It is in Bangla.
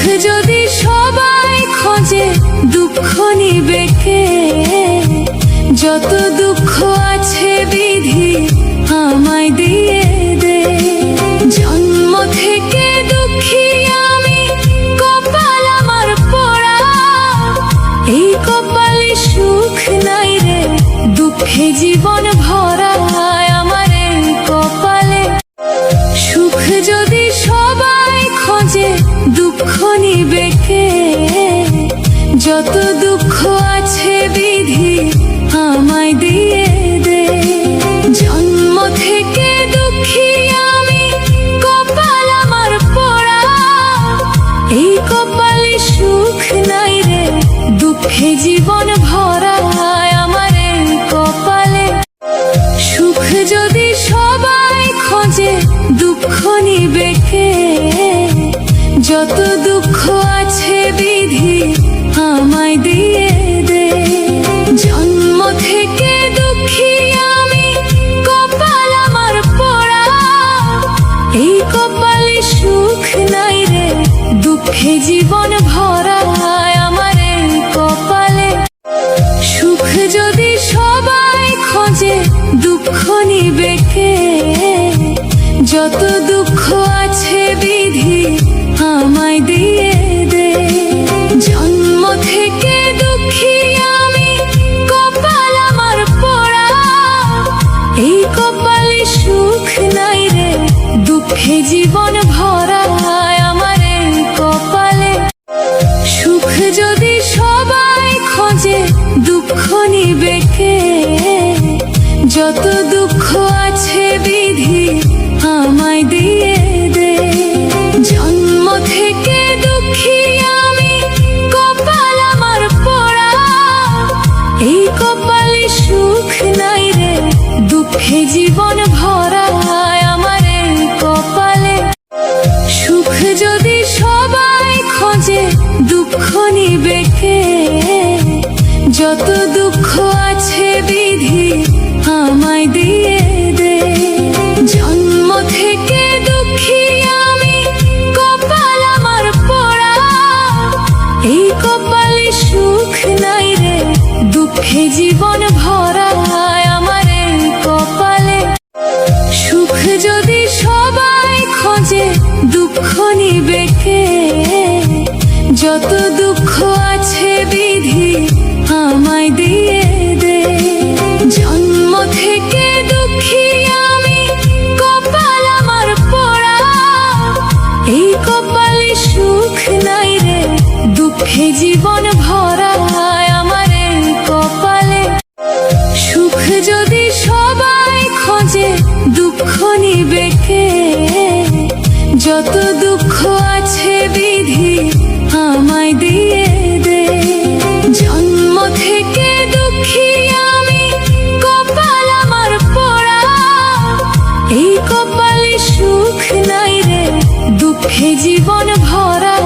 যদি সবাই খোঁজে দুঃখ নিবে কে? যত দুঃখ আছে বিধি আমায় দিয়ে দে। জন্ম থেকে দুঃখী আমি, কপাল আমার পোড়া। এই কপালে সুখ নাই রে, দুঃখে জীবন ভরা। আমার এই কপালে সুখ যদি সবাই খোঁজে দুঃখ নিবে কে? যত দুঃখ আছে বিধি আমায় দিয়ে দে। জন্ম থেকে দুঃখী আমি, কপাল আমার পোড়া। এই কপালে সুখ নাই রে, দুঃখে জীবন ভরা। আমার এই কপালে সুখ যদি সবাই খোঁজে দুঃখ নিবে কে? যত দুঃখ আছে বিধি আমায় দিয়ে দে। জন্ম থেকে দুঃখী আমি, কপাল আমার পোড়া। এই কপালে সুখ নাই রে, দুঃখে জীবন ভরা। আমার এই কপালে সুখ যদি সবাই খোঁজে দুঃখ নিবে কে? যত দুঃখ আছে বিধি আমায় দিয়ে দে। জন্ম থেকে দুঃখী আমি, কপাল আমার পোড়া। এই কপালে সুখ নাই রে, দুঃখে জীবন ভরা। আমার এই কপালে সুখ যদি সবাই খোঁজে দুঃখ নিবে কে? যত দুঃখ আছে বিধি আমায় দিয়ে দে। জন্ম থেকে দুঃখী আমি, কপাল আমার পোড়া। এই কপালে সুখ নাই রে, দুঃখে জীবন ভরা। আমার এই কপালে সুখ যদি সবাই খোঁজে দুঃখ নিবে কে? যত দুঃখ আছে বিধি আমায় দিয়ে দে। জন্ম থেকে দুঃখী আমি, কপাল আমার পোড়া। এই কপালে সুখ নাই রে, দুঃখে জীবন ভরা। আমার এই কপালে সুখ যদি সবাই খোঁজে দুঃখ নিবে কে? যত দুঃখ আছে বিধি আমায় দিয়ে দে। জন্ম থেকে দুঃখী আমি, কপাল আমার পোড়া। এই কপালে সুখ নাই রে, দুঃখে জীবন ভরা। আমার এই কপালে সুখ যদি সবাই খোঁজে দুঃখ নিবে কে? যত দুঃখ আছে বিধি আমায় দিয়ে দে। জন্ম থেকে দুঃখী আমি, কপাল আমার পোড়া। এই কপালে সুখ নাই রে, দুঃখে জীবন ভরা।